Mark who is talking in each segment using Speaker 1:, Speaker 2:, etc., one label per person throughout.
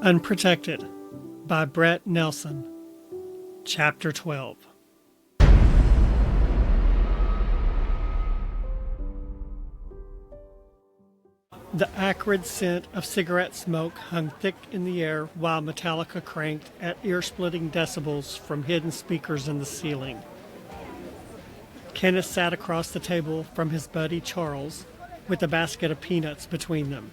Speaker 1: Unprotected by Brett Nelson. Chapter 12. The acrid scent of cigarette smoke hung thick in the air while Metallica cranked at ear-splitting decibels from hidden speakers in the ceiling. Kenneth sat across the table from his buddy Charles with a basket of peanuts between them.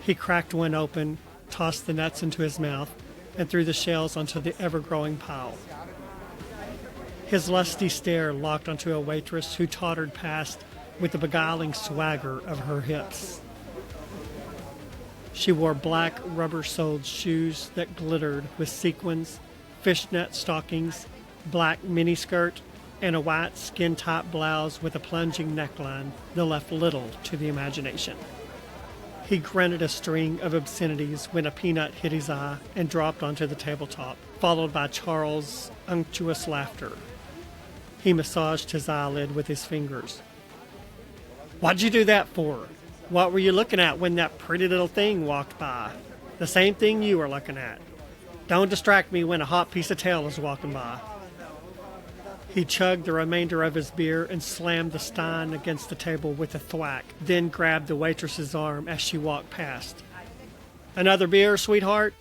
Speaker 1: He cracked one open, tossed the nuts into his mouth, and threw the shells onto the ever-growing pile. His lusty stare locked onto a waitress who tottered past with the beguiling swagger of her hips. She wore black rubber-soled shoes that glittered with sequins, fishnet stockings, black miniskirt, and a white skin-tight blouse with a plunging neckline that left little to the imagination. He grunted a string of obscenities when a peanut hit his eye and dropped onto the tabletop, followed by Charles' unctuous laughter. He massaged his eyelid with his fingers. "What'd you do that for? What were you looking at when that pretty little thing walked by? The same thing you were looking at. Don't distract me when a hot piece of tail is walking by." He chugged the remainder of his beer and slammed the stein against the table with a thwack, then grabbed the waitress's arm as she walked past. "Another beer, sweetheart?"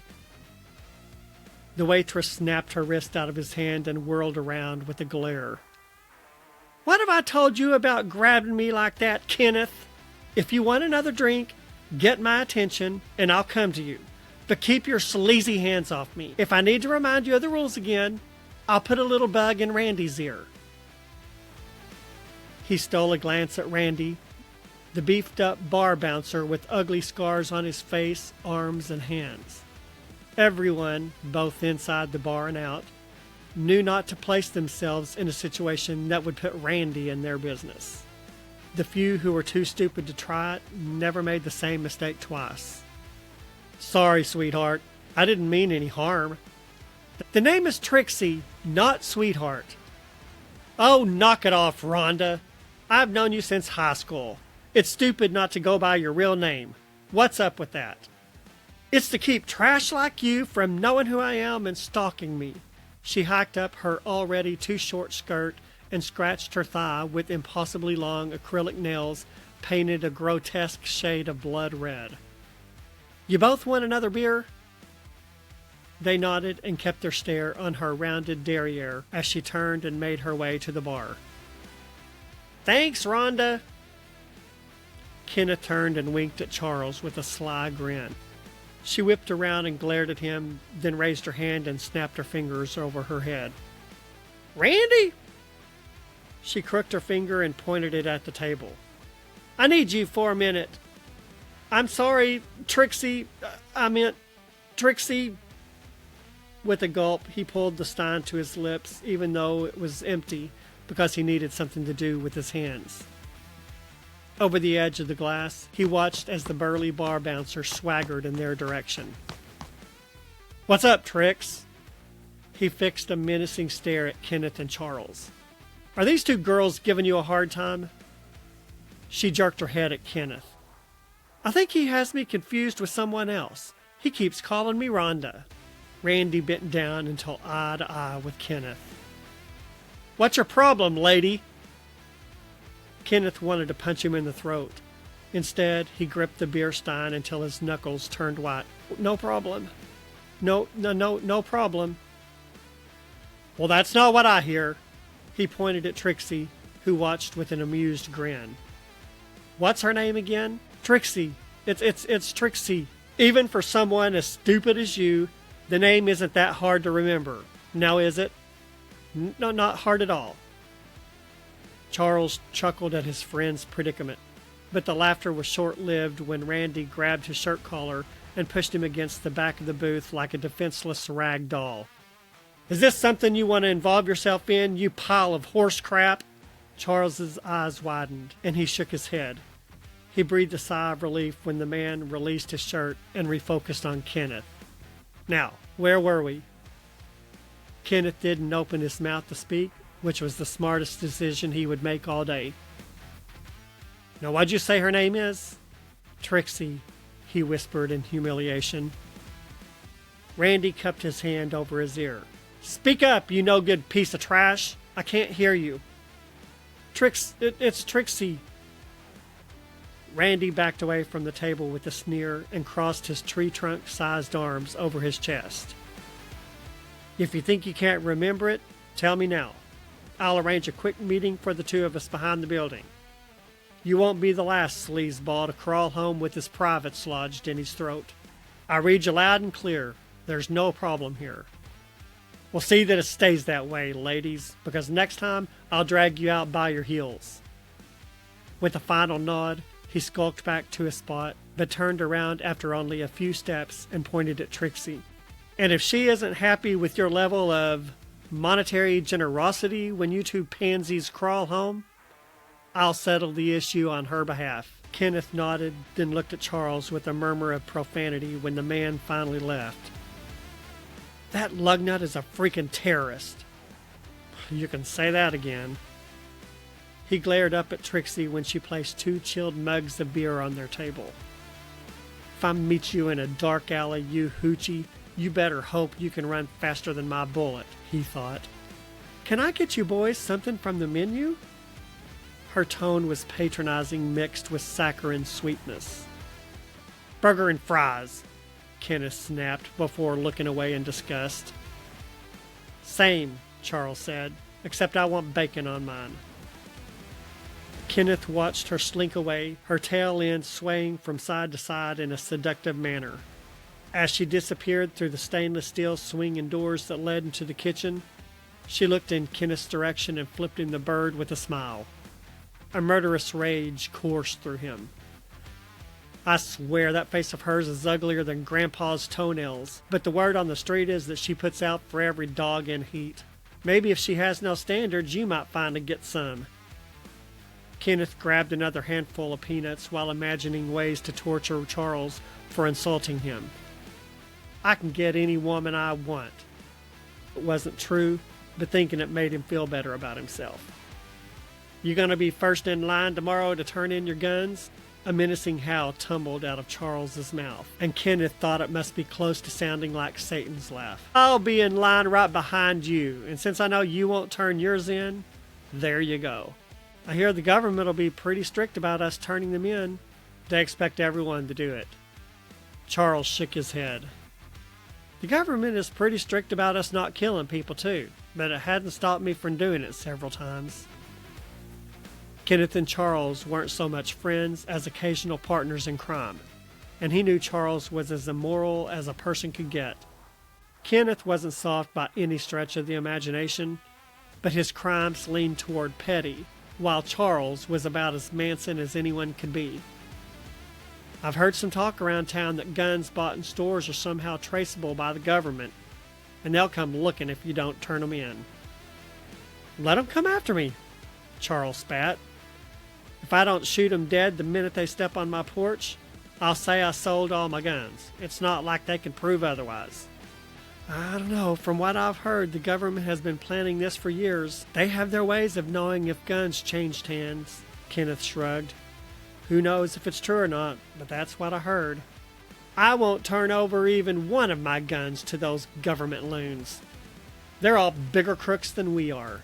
Speaker 1: The waitress snapped her wrist out of his hand and whirled around with a glare. "What have I told you about grabbing me like that, Kenneth? If you want another drink, get my attention and I'll come to you. But keep your sleazy hands off me. If I need to remind you of the rules again, I'll put a little bug in Randy's ear." He stole a glance at Randy, the beefed-up bar bouncer with ugly scars on his face, arms, and hands. Everyone, both inside the bar and out, knew not to place themselves in a situation that would put Randy in their business. The few who were too stupid to try it never made the same mistake twice. "Sorry, sweetheart. I didn't mean any harm. The name is Trixie, not Sweetheart." "Oh, knock it off, Rhonda. I've known you since high school. It's stupid not to go by your real name. What's up with that?" "It's to keep trash like you from knowing who I am and stalking me." She hiked up her already too short skirt and scratched her thigh with impossibly long acrylic nails painted a grotesque shade of blood red. "You both want another beer?" They nodded and kept their stare on her rounded derriere as she turned and made her way to the bar. "Thanks, Rhonda." Kenneth turned and winked at Charles with a sly grin. She whipped around and glared at him, then raised her hand and snapped her fingers over her head. "Randy?" She crooked her finger and pointed it at the table. "I need you for a minute. I'm sorry, Trixie. I meant Trixie." With a gulp, he pulled the stein to his lips, even though it was empty, because he needed something to do with his hands. Over the edge of the glass, he watched as the burly bar bouncer swaggered in their direction. "What's up, Trix?" He fixed a menacing stare at Kenneth and Charles. "Are these two girls giving you a hard time?" She jerked her head at Kenneth. "I think he has me confused with someone else. He keeps calling me Rhonda." Randy bent down until eye to eye with Kenneth. "What's your problem, lady?" Kenneth wanted to punch him in the throat. Instead, he gripped the beer stein until his knuckles turned white. "No problem. No problem." "Well, that's not what I hear." He pointed at Trixie, who watched with an amused grin. "What's her name again?" "Trixie. It's Trixie. Even for someone as stupid as you, the name isn't that hard to remember. Now is it?" "No, not hard at all." Charles chuckled at his friend's predicament, but the laughter was short-lived when Randy grabbed his shirt collar and pushed him against the back of the booth like a defenseless rag doll. "Is this something you want to involve yourself in, you pile of horse crap?" Charles's eyes widened, and he shook his head. He breathed a sigh of relief when the man released his shirt and refocused on Kenneth. "Now, where were we?" Kenneth didn't open his mouth to speak, which was the smartest decision he would make all day. "Now, what'd you say her name is?" "Trixie," he whispered in humiliation. Randy cupped his hand over his ear. Speak up, you no good piece of trash. I can't hear you. It's Trixie. Randy backed away from the table with a sneer and crossed his tree trunk-sized arms over his chest. If you think you can't remember it, tell me now. I'll arrange a quick meeting for the two of us behind the building. You won't be the last sleazeball to crawl home with his privates lodged in his throat. I read you loud and clear. There's no problem here. We'll see that it stays that way, ladies, because next time I'll drag you out by your heels. With a final nod, he skulked back to his spot, but turned around after only a few steps and pointed at Trixie. And if she isn't happy with your level of monetary generosity when you two pansies crawl home, I'll settle the issue on her behalf. Kenneth nodded, then looked at Charles with a murmur of profanity when the man finally left. That lugnut is a freaking terrorist. You can say that again. He glared up at Trixie when she placed 2 chilled mugs of beer on their table. If I meet you in a dark alley, you hoochie, you better hope you can run faster than my bullet, he thought. Can I get you boys something from the menu? Her tone was patronizing mixed with saccharine sweetness. Burger and fries, Kenneth snapped before looking away in disgust. Same, Charles said, except I want bacon on mine. Kenneth watched her slink away, her tail end swaying from side to side in a seductive manner. As she disappeared through the stainless steel swinging doors that led into the kitchen, she looked in Kenneth's direction and flipped him the bird with a smile. A murderous rage coursed through him. I swear that face of hers is uglier than Grandpa's toenails, but the word on the street is that she puts out for every dog in heat. Maybe if she has no standards, you might finally get some. Kenneth grabbed another handful of peanuts while imagining ways to torture Charles for insulting him. I can get any woman I want. It wasn't true, but thinking it made him feel better about himself. You gonna be first in line tomorrow to turn in your guns? A menacing howl tumbled out of Charles's mouth, and Kenneth thought it must be close to sounding like Satan's laugh. I'll be in line right behind you, and since I know you won't turn yours in, there you go. I hear the government will be pretty strict about us turning them in. They expect everyone to do it. Charles shook his head. The government is pretty strict about us not killing people too, but it hadn't stopped me from doing it several times. Kenneth and Charles weren't so much friends as occasional partners in crime, and he knew Charles was as immoral as a person could get. Kenneth wasn't soft by any stretch of the imagination, but his crimes leaned toward petty, while Charles was about as Manson as anyone could be. I've heard some talk around town that guns bought in stores are somehow traceable by the government, and they'll come looking if you don't turn them in. Let them come after me, Charles spat. If I don't shoot them dead the minute they step on my porch, I'll say I sold all my guns. It's not like they can prove otherwise. I don't know. From what I've heard, the government has been planning this for years. They have their ways of knowing if guns changed hands. Kenneth shrugged. Who knows if it's true or not, but that's what I heard. I won't turn over even one of my guns to those government loons. They're all bigger crooks than we are.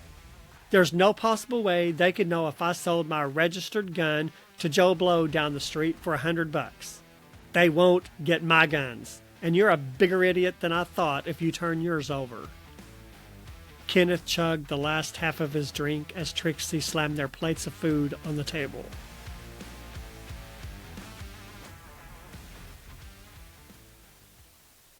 Speaker 1: There's no possible way they could know if I sold my registered gun to Joe Blow down the street for $100. They won't get my guns. And you're a bigger idiot than I thought if you turn yours over. Kenneth chugged the last half of his drink as Trixie slammed their plates of food on the table.